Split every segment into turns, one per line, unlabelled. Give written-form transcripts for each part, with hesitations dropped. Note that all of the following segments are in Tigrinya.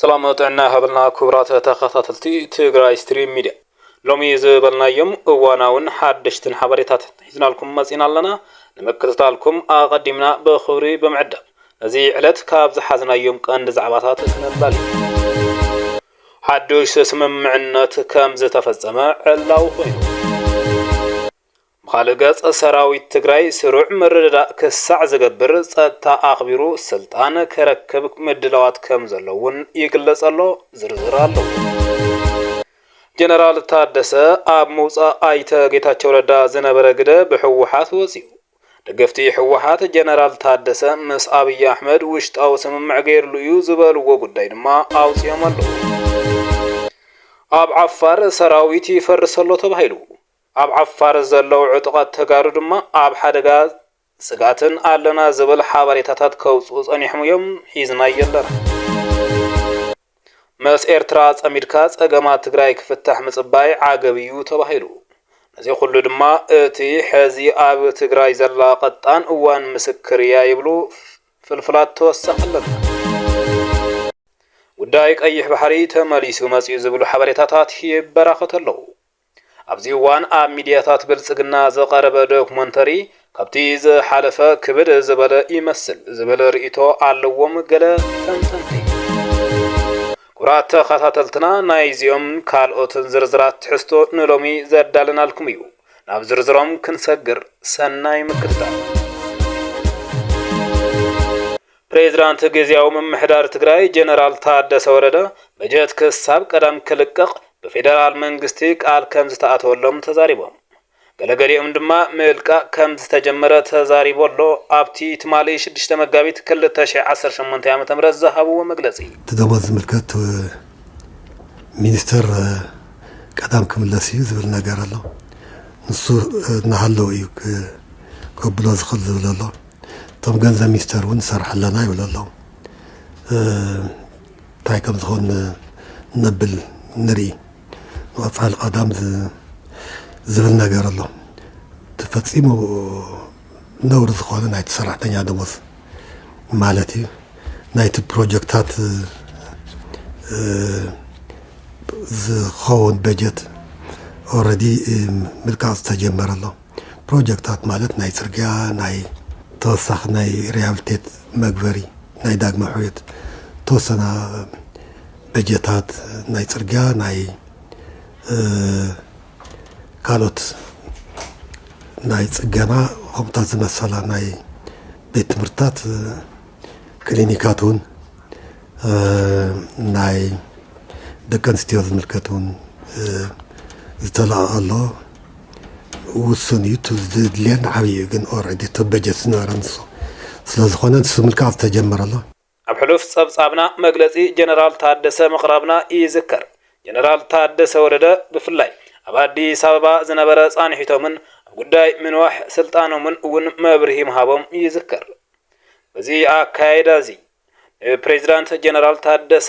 سلامتنا هبلنا كبرات تخطاتلتي تيغراي ستريم ميديا لومي زبلنا يوم اواناون حدشتن حبريتات حيزنا لكم مزينا لنا نمكتتالكم اقدمنا بخوري بمعدة نزي علت كابز حزنا يوم كاند زعباتات نبالي حدوش سممعنات كامز تفزما علاو خوينو مخالقات سراوي تيغراي سروع مرددا كسع زغبر صتا اخبيرو سلطان كركب مدلوات كمزلون يقلصالو زرزرالو جنرال تادسه اب موصا ايته ጌታቸው ረዳ ዝነበረ ግደ በህወሓት ወፂኡ ደገፍቲ ህወሓት ጀነራል ታደሰ ምስ አብይ አህመድ ውሽጣው ስምምዕ ገይርሉ እዩ ዝበልዎ ጉዳይ ድማ አውጽየማሉ አብ ዓፋር ሰራዊት ይፈርሰሎ ተባሂሉ አብ ዓፋር ዘለው ዕጥቃት ተጋሩ ድማ አብ ሓደጋ ስጋትን አለና ዝበል ሓበሬታታት ከውጹ ጸኒሕሙ እዮም ሒዝና የለና مس ኤርትራ ጸሚድካ ጸገማ ትግራይ ክፍታሕ ምጽባይ ዓገብዩ ተባሂሉ ነዚ ሁሉ ድማ እቲ ሕዚ አብ ትግራይ ዘላ ቀጣን እዋን ምስክርያ ይብሉ ፍልፍላት ተወሰኸለና ጉዳይ ቀይሕ ባሕሪ ተመሊሱ መጽዩ ዝብሉ ሓበሬታታት ይበራኸተለው ኣብዚ እዋን ኣብ ሚድያታት ብልጽግና ዘቀረበ ዶክመንተሪ ካብቲ ዝሓለፈ ክብድ ዝበለ ይመስል ዝበለ ርእይቶ ኣለዎም ገለ ተንተንቲ ቁራተ ኸታተልትና ናይዚኦም ካልኦትን ዝርዝራት ትሕዝቶ ንሎሚ ዘዳልናልኩም እዩ ናብ ዝርዝሮም ክንሰግር ሰናይ ምክትታል ፕሬዝዳንት ግዚያዊ ምምሕዳር ትግራይ ጀነራል ታደሰ ወረደ በጀት ክሳብ ቀደም ክልቀቕ በፌደራል መንግስቲ ቃል ከም ዝተኣተወሎም ተዛሪቦም ገለገሊኦም ድማ መልቃ ከም ዝተጀመረ ተዛሪቦሎ ኣብቲ ትማሊ 6 መጋቢት 2018 ዓ.ም ዝሃብዎ መግለጺ
ተደወዝ ምልከት ሚኒስተር ቀዳም ክምለስ እዩ ዝብል ነገር ኣሎ ንሱ ናሃለው እዩ ከብሎ ዝኽእል ዝብል ኣሎ ቶም ገንዘብ ሚኒስተር እውን ሰርሐለና ይብል ኣሎ ታይ ከም ዝኾን ነብል ንርኢ ወጻል ቀዳም ዝብል ነገር ኣሎ ተፈጺሙ ነውር ዝኾነ ናይቲ ሰራሕተኛ ደሞዝ ማለት እዩ ናይቲ ፕሮጀክታት ዝኸውን በጀት ኦልሬዲ ምልቃቅ ዝተጀመረ ኣሎ ፕሮጀክታት ማለት ናይ ጽርግያ ናይ ተወሳኺ ናይ ሪሃብሊቴት መግበሪ ናይ ዳግመ ሕይወት ተወሰና በጀታት ናይ ጽርግያ ናይ ካልኦት ናይ ጽገና ከምታት ዝመሰላ ናይ ቤት ትምህርትታት ክሊኒካት እውን ናይ ደቂ ኣንስትዮ ዝምልከት እውን ዝተለቐቐ ኣሎ ውሱን እዩ ዝድልየን ዓብዪ ግን ኦልሬዲ እቲ በጀት ዝነበረ ንሱ ስለዝኾነ ንሱ ምልቃቅ ዝተጀመረ ኣሎ
ኣብ ሕሉፍ ጸብጻብና መግለጺ ጀነራል ታደሰ ምቕራብና ይዝከር ጀነራል ታደሰ ወረደ ብፍላይ ኣብ አዲስ አበባ ዝነበረ ጻንሒቶምን ጉዳይ ምንዋሕ ስልጣኖምን እውን መብርሂ መሃቦም ይዝከር በዚ አካይዳ እዚ ፕሬዝዳንት ጀነራል ታደሰ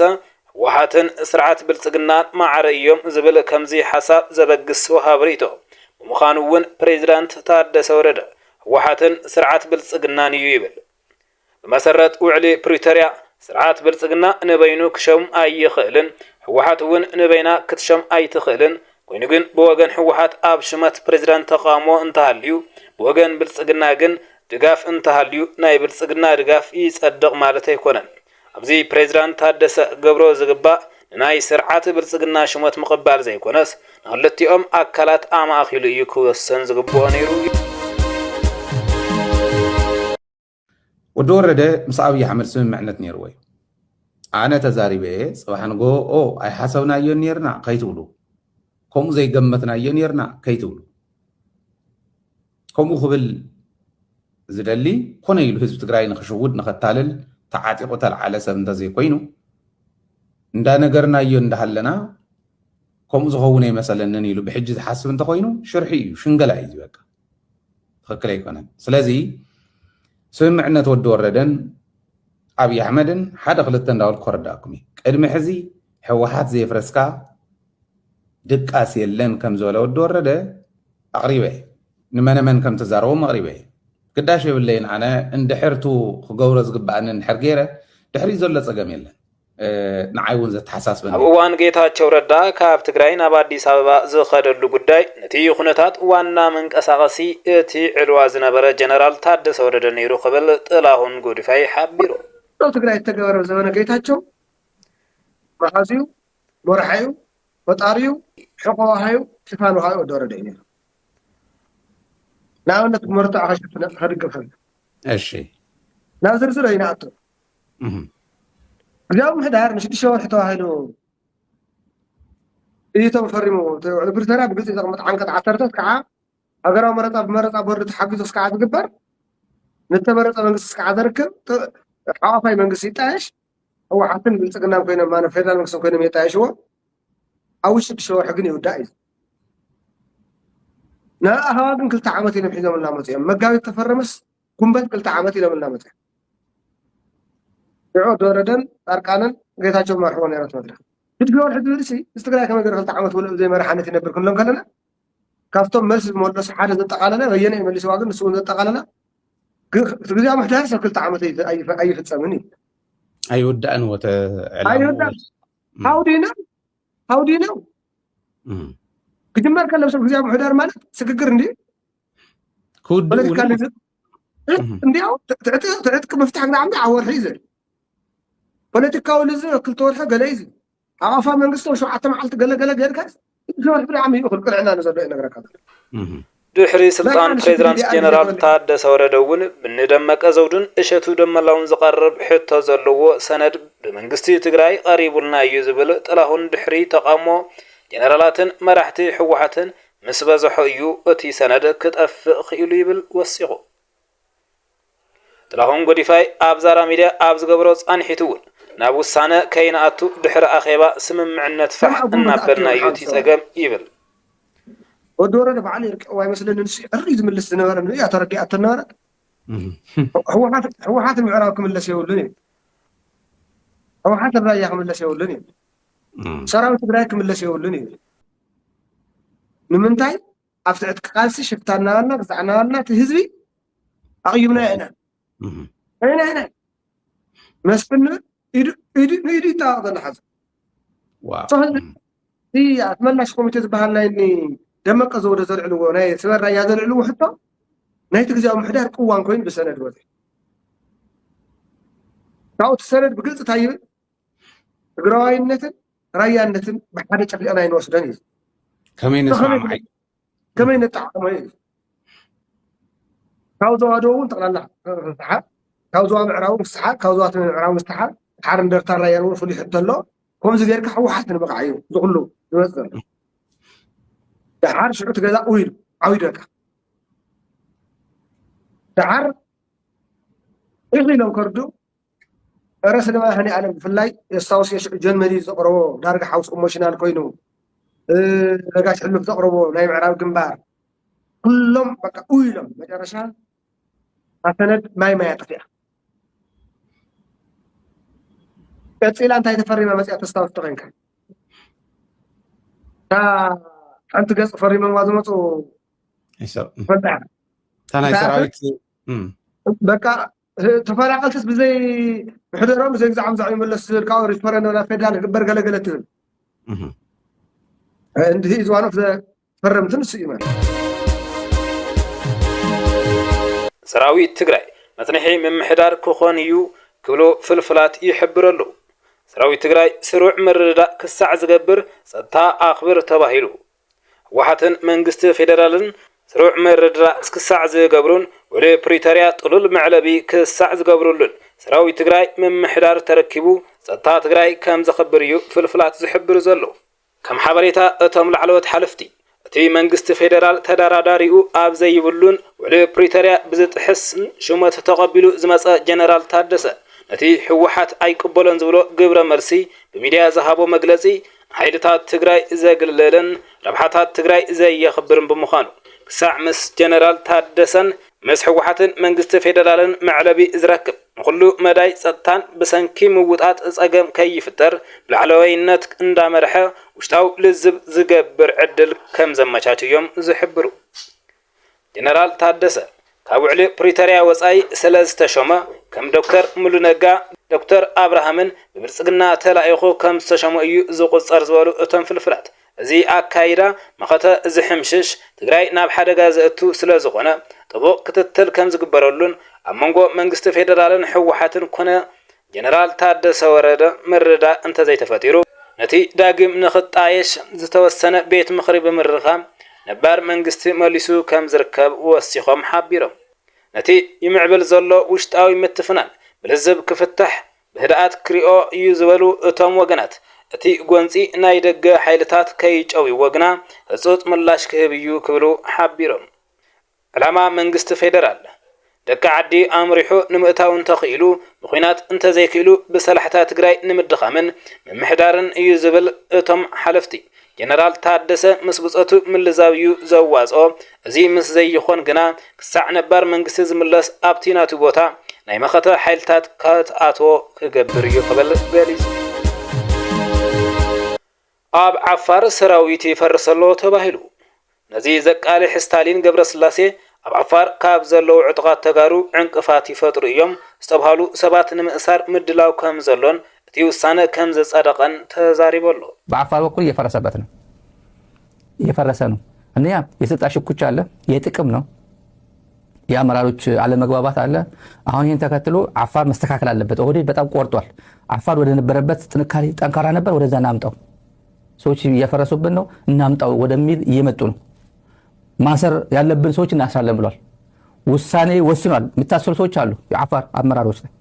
ህወሓትን ስርዓት ብልጽግና ማዕረ እዮም ዝብል ከምዚ ሓሳብ ዘበግስ ወሃብሪቶ ብምዃኑ እውን ፕሬዝዳንት ታደሰ ወረደ ህወሓትን ስርዓት ብልጽግናን እዩ ይብል ብመሰረት ውዕሊ ፕሪቶሪያ ስርዓት ብልጽግና ንበይኑ ክሸም ኣይኽእልን ህወሓት እውን ንበይና ክትሸም ኣይትኽእልን ኮይኑ ግን በወገን ህወሓት ኣብ ሽመት ፕሬዝዳንት ተቃውሞ እንተሃልዩ በወገን ብልጽግና ግን ድጋፍ እንተሃልዩ ናይ ብልጽግና ድጋፍ ይጸድቕ ማለት ኣይኮነን ኣብዚ ፕሬዝዳንት ታደሰ ገብሮ ዝግባእ ናይ ስርዓት ብልጽግና ሽመት ምቕባል ዘይኮነስ ንኽልቲኦም ኣካላት ኣማኺሉ እዩ ክወሰን ዝግብኦ ነይሩ
ወዲ ወረደ ምስ ኣብይ ኣሕመድ ስምምዕነት ነይሩ ወይ ኣነ ተዛሪበ ጽባሕ ንጎ ኣይሓሰብናዮ ነርና ከይትብሉ ከምኡ ዘይገመትናዮ ነርና ከይትብሉ ከምኡ ክብል ዝደሊ ኮነ ኢሉ ህዝቢ ትግራይ ንኽሽውድ ንኸታልል ተዓጢቑ ተለዓለ ሰብ እንተዘይኮይኑ እንዳነገርናዮ እንዳሃለና ከምኡ ዝኸውን ኣይመሰለንን ኢሉ ብሕጂ ዝሓስብ እንተኮይኑ ሽርሒ እዩ ሽንገላ እዩ ዝበቃ ትኽክል ኣይኮነን ስለዚ ስምምዕነት ወዲ ወረደን ኣብይ ኣሕመድን ሓደ ክልተ እንዳበልኩ ከረዳእኩም እዩ ቅድሚ ሕዚ ሕወሓት ዘይፍረስካ ድቃስ የለን ከም ዝበለ ወዲ ወረደ ኣቕሪበ ንመነመን ከም ተዛረቦም ኣቕሪበ ቅዳሽ የብለይን ኣነ እንድሕርቱ ክገብሮ ዝግባእኒ እንድሕር ገይረ ድሕሪ ዘሎ ፀገም የለን ንዓይውን ዘተሓሳስበን
ኣብ እዋን ጌታቸው ረዳ ካብ ትግራይ ናብ አዲስ ኣበባ ዝኸደሉ ጉዳይ ነቲ ኩነታት ዋና መንቀሳቐሲ እቲ ዕልዋ ዝነበረ ጀነራል ታደሰ ወረደ ነይሩ ክብል ጥላሁን ጎዲፋይ ሓቢሩ
ትግራይ ተገበረ ዘመነ ጌታቸው መሓዚው ወርሓዩ ወጣሪው ሕቆሃዩ ሽፋኑ ሃዩ ወረደ እዩ ናውነት መርታ አሽፍና هرقفن
እሺ
ናብ ዝርዝር አይናአቶ ግዛም ህዳር ንሽድሽ ወርሕ ተዋሂሉ እይቶም ፈሪሙ ብርተራ ብግልጽ ዘቕመጥ ዓንቀጽ 10 ከዓ ሃገራዊ መረፃ ቦርድ ተሓጊዙ እስከዓ ዝግበር ነተመረፀ መንግስቲ እስከዓ ዝርከብ ሓዋፋይ መንግስቲ ይጣየሽ ህወሓትን ብልጽግናን ኮይኖም ማነ ፌደራል መንግስቲ ኮይኖም የጣየሽዎ ኣብ ውሽጢ 6 ወርሕ ግን ይውዳእ እዩ نا أهواجن كل تعامتي نبحث من نامتي مجاوي تفرمس كمبت كل تعامتي لمن نامتي يعود وردن أركانا قيتها ما حوالي رات مدرك بتقول حد درسي استقرأ كم يقدر كل تعامت ولا زي ما رحنا تنبر كلهم كلنا كافتم مرس مولس حاجة تقالنا ويانا يملي سواقن نسوون تقالنا تقولي ما حدارس كل تعامتي أي فتسة مني
أي ودأن
أي ودأن how do you know كجمر كلام سب خزيام حدار مالك سككر ندي
كود
ندي أو تعتك مفتاحنا عندي عور حيزر بوليتيكاو لزر كل طورها جلايزي عافا من قصة وشو عتم حالت جلا غير كاس شو الحبر عم يأكل كل عنا نزل بيننا غير كذا
ድሕሪ ስልጣን ፕሬዝዳንት ጀነራል ታደሰ ወረደ እውን ብንደመቀ ዘውድን እሸቱ ደመላውን ዝቀርብ ሕቶ ዘለዎ ሰነድ ብመንግስቲ ትግራይ ቀሪቡልና እዩ ዝብል ጥላሁን ድሕሪ ተቃውሞ ጀነራላትን መራሕቲ ሕወሓትን ምስ በዝሖ እዩ እቲ ሰነድ ክጠፍእ ክኢሉ ይብል ወሲኹ ጥላሁን ጎዲፋይ ኣብ ዛራ ሚድያ ኣብ ዝገብሮ ጻንሒቱ እውን ናብ ውሳነ ከይነኣቱ ድሕሪ ኣኼባ ስምምዕነት ፋሕ እናበልና እዩ እቲ ፀገም ይብል
ودورة بعلي ركوا مثلا نسي الرئيس من الاستنارة يا ترى دي التنارة هو حاتم يعرفكم اللي سيقولني هو حاتم رايحكم اللي سيقولني سراوي تبرايكم اللي سيقولني من تاي أفتحت قاسي شفتنا لنا قطعنا لنا تهزبي أغيبنا هنا مسكنا يدي تاخذ الحزب
واو
هي أتمنى شكم تزبهلنا إني دمق زود زرعلو ناي سبر يا زرعلو حتى ناي تجزاو محدار قوان كوين بسند وذي تاو تسند بقلت تايب قراينتن رايانتن بحاجه شكل انا ينوسدني
كمين نسمع معي
كمين نتعامل تاو زوادون طلعنا تاو زوا معراو مستحق تاو زوات معراو مستحق حار ندرت رايان وفلي حتى كم زغيرك حوحت نبقعيو زغلو يوصل دحار شعوت كذا ويل عويدك دحار إغلي لو كردو رسل ما هني أنا في الليل يستوصي جن مدي تقربو دارك حوس إيموشنال كوينو لقاش حلو تقربو لا يمعراو جنبار كلهم بقى ويلهم مجرشان أسند ما يطفئ كتسيل أنت يتفري ما مسيح تستوصي تغنك أنت قص فريم الموازمة
يسوع
فتح
أنا سراويت
بقى تفرقت بزي حضرهم زي زعم زعيم ولا الكاوري فرنا ولا فدان كبر قلقلتهم عند هي زوانو في فرمت نص إيمان
سراويت تግራይ متنحي من محدار كوخونيو كبلو فلفلات يحبر له سراويت تግራይ سروع مردا كسع زغبر صتا أخبر تباهيلو وحتن منجست فيدرالن سروع مردرا اسكساع زغبرون ولي بريتاريا طلول معلبي كساع زغبرولن سراوي تግራይ من محدار تركبو صتا تግራይ كم زخبريو فلفلات زحبر زلو كم حبريتا اتم لعلوت حلفتي اتي منجست فيدرال تداراداريو اب زيبلون ولي بريتاريا بزتحسن شومت تقبلو زمصا جنرال تادسه نتي حوحات ايقبلن زبلو غبره مرسي بميديا زهابو مغلصي حيدታት ትግራይ ዘግልለን ረብሓታት ትግራይ ዘየኽብርን ብምዃኑ ክሳዕ ምስ ጀነራል ታደሰን ምስ ሕወሓትን መንግስቲ ፌደራልን መዕለቢ ዝረክብ ንኹሉ መዳይ ጸጥታን ብሰንኪ ምውጣት ጸገም ከይፍጠር ብላዕለዋይነት እንዳመርሐ ውሽጣው ልዝብ ዝገብር ዕድል ከም ዘመቻችዮም ዝሕብሩ ጀነራል ታደሰ ካብ ውዕሊ ፕሪቶሪያ ወጻኢ ስለዝተሾመ ከም ዶክተር ሙሉ ነጋ ዶክተር አብርሃምን ብብልጽግና ተላኢኹ ከም ዝተሸሙ እዩ ዝቁፀር ዝበሉ እቶም ፍልፍላት እዚ ኣካይዳ መኸተ ዝሕምሽሽ ትግራይ ናብ ሓደጋ ዘእቱ ስለ ዝኾነ ጥቡቅ ክትትል ከም ዝግበረሉን ኣብ መንጎ መንግስቲ ፌደራልን ሕወሓትን ኮነ ጀነራል ታደሰ ወረደ ምርዳ እንተዘይተፈጢሩ ነቲ ዳግም ንኽጣየሽ ዝተወሰነ ቤት ምኽሪ ብምርኻም ነባር መንግስቲ መሊሱ ከም ዝርከብ ወሲኾም ሓቢሮም ነቲ ይምዕብል ዘሎ ውሽጣዊ ምትፍናን ብልዝብ ክፍታሕ ብህድኣት ክሪኦ እዩ ዝበሉ እቶም ወገናት እቲ ጎንፂ ናይ ደገ ሓይልታት ከይጨዊ ወግና ህፁፅ ምላሽ ክህብ እዩ ክብሉ ሓቢሮም ዕላማ መንግስቲ ፌደራል ደቂ ዓዲ ኣምሪሑ ንምእታው እንተኽኢሉ ብኹናት እንተዘይክኢሉ ብሰላሕታ ትግራይ ንምድኻምን ምምሕዳርን እዩ ዝብል እቶም ሓለፍቲ ጀነራል ታደሰ ምስ ብፀቱ ምልዛብ እዩ ዘዋፅኦ እዚ ምስ ዘይኾን ግና ክሳዕ ነባር መንግስቲ ዝምለስ ኣብቲ ናቱ ቦታ ናይ መኸተ ሓይልታት ካትኣትዎ ክገብር እዩ ክብል ገሊጹ ኣብ ዓፋር ሰራዊት ይፈርሰሎ ተባሂሉ ነዚ ዘቃልሕ ስታሊን ገብረስላሴ ኣብ ዓፋር ካብ ዘለው ዕጡቃት ተጋሩ ዕንቅፋት ይፈጥሩ እዮም ዝተባሃሉ ሰባት ንምእሳር ምድላው ከም ዘሎን እቲ ውሳነ ከም ዘጸደቀን ተዛሪበሎ
በዓፋር በኩል እየፈረሰ ነው እንያ የስልጣን ሽኩቻ አለ የጥቅም ነው የአመራሮች አለመግባባት አለ አሁን ይሄን ተከትሎ ዓፋር መስተካከል አለበት ኦህዴድ በጣም ቆርጧል ዓፋር ወደ ነበረበት ጥንካሬ ጠንካራ ነበር ወደዛ ናምጣው ሰዎች እየፈረሱብን ነው እናምጣው ወደሚል እየመጡ ነው ማሰር ያለብን ሰዎች እናስራለን ብሏል ውሳኔ ወስኗል የሚታሰሩ ሰዎች አሉ የዓፋር አመራሮች ላይ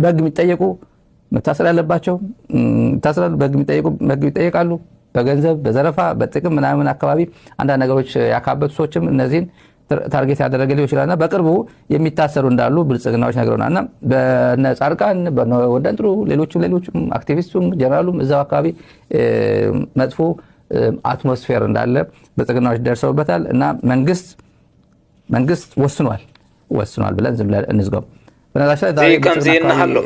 በግ የሚጠየቁ መታሰር ያለባቸው ታስራሉ በግ የሚጠየቁ በግ ይጠየቃሉ በገንዘብ በዘረፋ በጥቅም ምናምን አካባቢ አንድ ነገሮች ያካበቱ ሰዎችም እነዚህን ታርጌት ያደረገ ሊሆን ይችላልና በቅርቡ የሚታሰሩ እንዳሉ ብልጽግናዎች ነግረውናልና በነጻርቃን በወደንጥሩ ሌሎች አክቲቪስቱም ጀነራሉም እዛው አካባቢ መጥፎ አትሞስፌር እንዳለ ብልጽግናዎች ደርሰውበታል እና መንግስት ወስኗል ብለን ዝም ብለን እንዝጋው በነዛሽ ላይ
ዛሬ ከምዚህና ሃሎ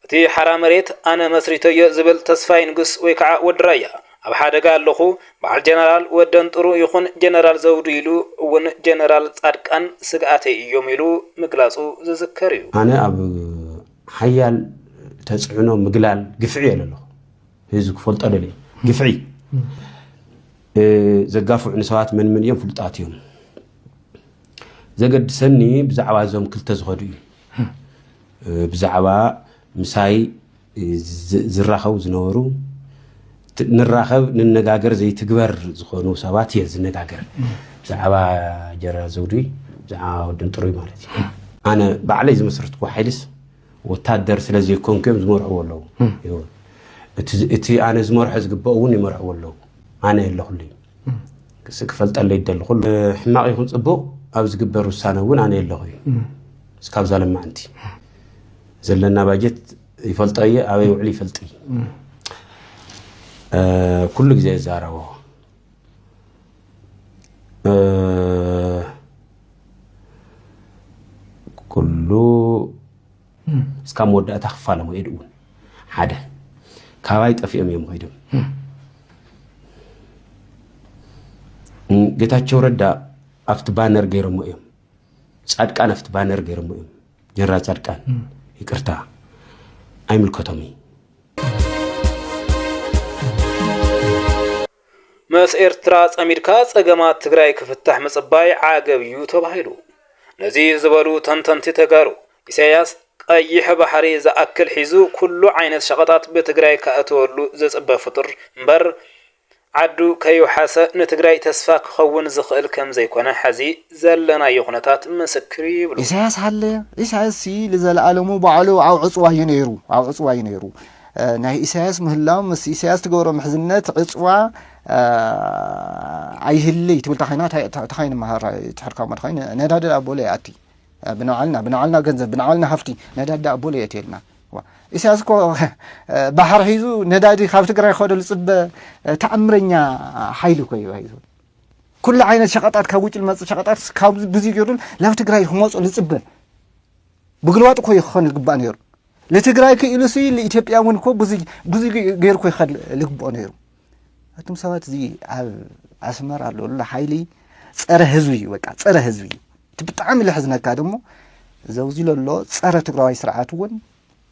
እቲ ሓራ መሬት ኣነ መስሪተዮ ዝብል ተስፋይ ንጉስ ወይ ከዓ ወድራያ ኣብ ሓደጋ ኣለኹ በዓል ጀነራል ወደንጥሩ ይኹን ጀነራል ዘውዱ ኢሉ እውን ጀነራል ጻድቃን ስግኣተይ እዮም ኢሉ ምግላጹ ዝዝከር እዩ
ኣነ ኣብ ሓያል ተጽዕኖ ምግላል ግፍዒ ኣለኹ ህዝቢ ክፈልጦ ደልየ ግፍዒ ዘጋፍዑ ሰባት ምን እዮም ፍልጣት እዮም ዘገድሰኒ ብዛዕባ ዞም ክልተ ዝኸዱ እዩ ብዛዕባ ምሳይ ዝራኸው ዝነበሩ ንራኸብ ንነጋገር ዘይትግበር ዝኾኑ ሰባት እየ ዝነጋገር ብዛዕባ ጀነራል ዘውዱ ብዛዕባ ወድንጥሩይ ማለት እዩ ኣነ ባዕለይ ዝመስርትኩ ሓይልስ ወታደር ስለዘይኮንኩ ዝመርሕዎ ኣለዉ እቲ ኣነ ዝመርሖ ዝግብኦ እውን ይመርሕዎ ኣለዉ ኣነ የለኹልኝ ክፈልጠለይ ይደሊ ኩሉ ሕማቕ ይኹን ፅቡቕ ኣብ ዝግበር ውሳነ እውን ኣነ የለኹ እዩ እስካብ ዘለማዓንቲ ዘለና ባጀት ይፈልጦ እየ ኣበይ ውዕሊ ይፈልጥ كل جزء زاروا كله سكام ودأ تخفى لما يدون حدا كوايت أفيم يوم غيرهم قتها شوردا أفت بانر غير مهم سعد كان أفت بانر غير مهم جرا سعد كان يكرتا أيمل كتامي
مس إرتراس أمريكا سجمات تجري كفتح مصباي عجبيو تباهلو نزيز زبالو تنتنتي تجارو إسياس أي بحري إذا أكل حزو كل عين شغطات بتجري كأتولو زس بفطر بر عدو كيو حاسة نتجري تسفاك خون زخل كم زي كنا حزي زلنا يخنتات مسكري بلو
إسياس حلي إسياس سي لزال عالمو بعلو أو عصوة ينيرو ناي إسياس مهلام مس إسياس تجورو محزنات عصوة عيهلي تقول تخين مهار تحركوا ما تخين نداد أبولي أتي بنعلنا جنزب بنعلنا هفتي نداد أبولي أتيلنا إساس كو بحر هيزو ندادي خافت قرأ خود الصب تأمرنا حيلو كيو هيزو كل عين شقطات كوج المس شقطات كابز بزي يقولون لا تقرأ خماس الصب بقولات كوي خان الجبانير لا تقرأ كيلوسي لإثيوبيا ونكو بزي غير كوي خد الجبانير أنتم سوات زي أسمر على الله حيلي صار هزوي وقع صار هزوي تبتعمل حزنك كادمو زوجي الله صار تقرأي سرعاتون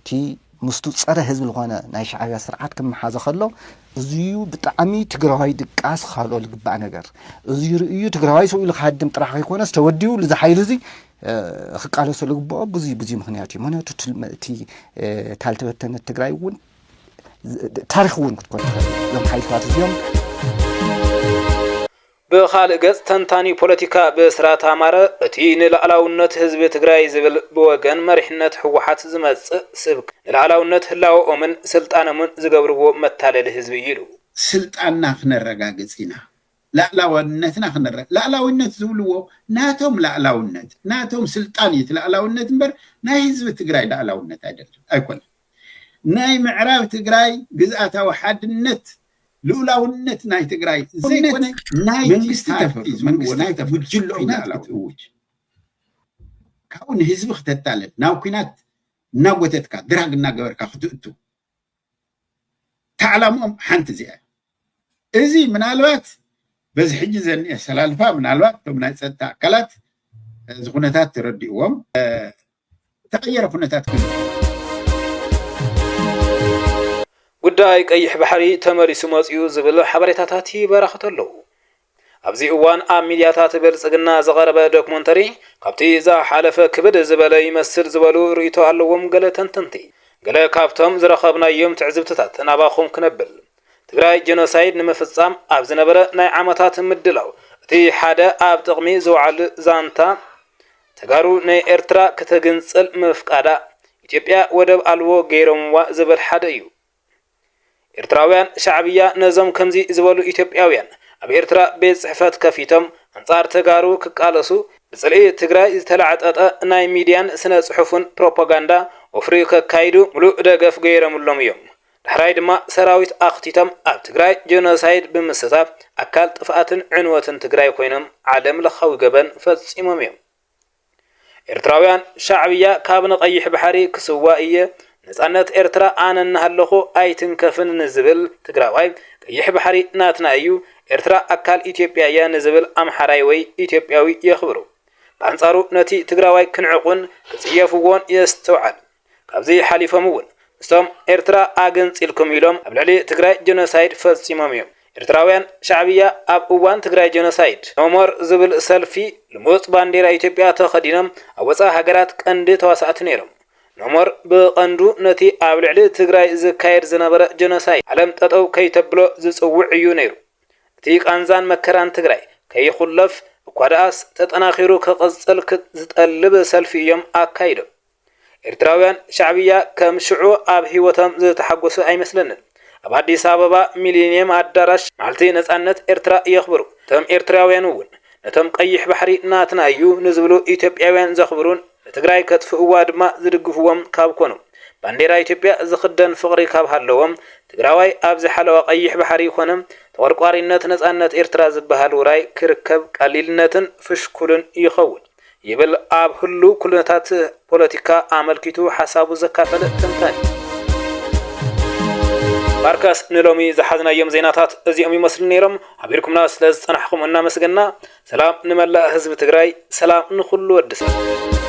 تي مستو صار حزب لغانا ناي شعبية سرعات كم حاجة خلو زيو بتعمي تجرهاي دقاس خالو لقبع نجار زيو تجرهاي سوي لخادم طرح يكون استوديو لذا حيلزي خقالو سلوك بزي مخنياتي تي تالتبتن التجراي ون تاريخ ون كتكون يوم حيثات اليوم
بخالق ገጽ ተንታኒ ፖለቲካ በስራት አማረ እቲ ንላዕላውነት ህዝብ ትግራይ ዝብል በወገን መሪሕነት ህወሓት ዝመጽእ ስብክ ንላዕላውነት ህላውኦምን ስልጣነምን ዝገብርዎ መታለል ህዝብ ይሉ
ስልጣንና ክነረጋግጽና ላዕላውነት ዝብልዎ ናቶም ላዕላውነት ናቶም ስልጣን ይትላዕላውነት እንበር ናይ ህዝብ ትግራይ ላዕላውነት አይኮነም ናይ ምዕራብ ትግራይ ግዝአታዊ ሓድነት لولاونت ناي تجراي زي كونه ناي منجست تفوجل إنالاوج كون حزب اختتالت ناو كينات ناوتتك دراغ ناغوركا خدؤتو تعلمهم حنت زي ازي منالوات بز حج زني سلالفا منالوات تمنا تصتا كلات زغنتات ترديوم تغير كنتات كل ጉዳይ ቀይሕ ባሕሪ ተመሪሱ መጽዩ ዝብል ሓበሬታታት ይበራኽተሉ ኣብዚ እዋን ኣብ ሚድያታት ብልጽግና ዝቐረበ ዶክመንተሪ ካብቲ ዝሓለፈ ክብድ ዝበለ ይመስል ዝበሉ ርእይቶ ኣለዎም ገለ ተንተንቲ ገለ ካብቶም ዝረኸብናዮም ትዕዝብትታት ናባኹም ክነብል ትግራይ ጀኖሳይድ ንምፍጻም ኣብ ዝነበረ ናይ ዓመታት ምድላው እቲ ሓደ ኣብ ጥቕሚ ዝውዓል ዛንታ ተጋሩ ናይ ኤርትራ ከተግንጽል ምፍቃዳ ኢትዮጵያ ወደብ ኣልቦ ገይሮምዋ ዝብል ሓደ እዩ ኤርትራውያን ሻዕብያ ነዞም ከምዚ ዝበሉ ኢትዮጵያውያን ኣብ ኤርትራ ቤት ጽሕፈት ከፊቶም አንጻር ተጋሩ ክቃለሱ ብጽልኢ ትግራይ ዝተላዕጠጠ ናይ ሚድያን ስነ ጽሑፍን ፕሮፓጋንዳ ወፍሪ ከካይዱ ሙሉእ ደገፍ ገይሮምሎም እዮም ድሕራይ ድማ ሰራዊት ኣኽቲቶም ኣብ ትግራይ ጀኖሳይድ ብምስታፍ ኣካል ጥፍኣትን ዕንወትን ትግራይ ኮይኖም ዓለም ለኻዊ ገበን ፈጺሞም እዮም ኤርትራውያን ሻዕብያ ካብ ንቐይሕ ባሕሪ ክስዋ እየ ነፃነት ኤርትራ ኣነናሃለኹ ኣይትንከፍን ንዝብል ትግራዋይ ቀይሕ ባሕሪ ናትና እዩ ኤርትራ ኣካል ኢትዮጵያ እያ ንዝብል ኣምሓራይ ወይ ኢትዮጵያዊ የኽብሩ በአንጻሩ ነቲ ትግራዋይ ክንዕቁን ክጽየፍዎን የስተውዓል ካብዚ ሓሊፎም እውን ምስቶም ኤርትራ ኣገንፂልኩም ኢሎም ኣብ ልዕሊ ትግራይ ጀኖሳይድ ፈጺሞም እዮም ኤርትራውያን ሻዕብያ ኣብ እዋን ትግራይ ጀኖሳይድ ኖሞር ዝብል ሰልፊ ልሙፅ ባንዴራ ኢትዮጵያ ተኸዲኖም ኣብ ወፃኢ ሃገራት ቀንዲ ተዋሳእቲ ነይሮም ኖሞር ብቐንዱ ነቲ ኣብ ልዕሊ ትግራይ ዝካየድ ዝነበረ ጀኖሳይድ ዓለም ጠጠው ከይተብሎ ዝጽውዕ እዩ ነይሩ እቲ ቃንዛን መከራን ትግራይ ከይኹለፍ እኳ ደኣስ ተጠናኺሩ ክቕጽል ዝጠልብ ሰልፊ እዮም ኣካይዶም ኤርትራውያን ሻዕብያ ከም ሽዑ ኣብ ህይወቶም ዝተሓጎሱ ኣይመስለንን ኣብ አዲስ አበባ ሚሊኒየም አዳራሽ ማልቲ ነፃነት ኤርትራ የኽብሩ እቶም ኤርትራውያን እውን ነቶም ቀይሕ ባሕሪ ናትና እዩ ንዝብሉ ኢትዮጵያውያን ዘኽብሩን ትግራይ ከጥፍእዋ ድማ ዝድግፍዎም ካብ ኮኑ ባንዴራ ኢትዮጵያ ዝኽደን ፍቕሪ ካብ ሃለዎም ትግራዋይ ኣብ ዝሓለወ ቀይሕ ባሕሪ ይኾነ ተቆርቋሪነት ነፃነት ኤርትራ ዝበሃል ውራይ ክርከብ ቀሊልነትን ፍሽኩልን ይኸውን ይብል ኣብ ሁሉ ኩነታት ፖለቲካ ኣመልኪቱ ሓሳቡ ዘካፈለ ተንታኒ ባርካስ ንሎሚ ዝሓዝናዮም ዜናታት እዚኦም ይመስሉ ነይሮም ሓቢርኩምና ስለ ዝጸናሕኩም እናመስገና ሰላም ንመላእ ህዝቢ ትግራይ ሰላም ንኹሉ ወዲ ሰብ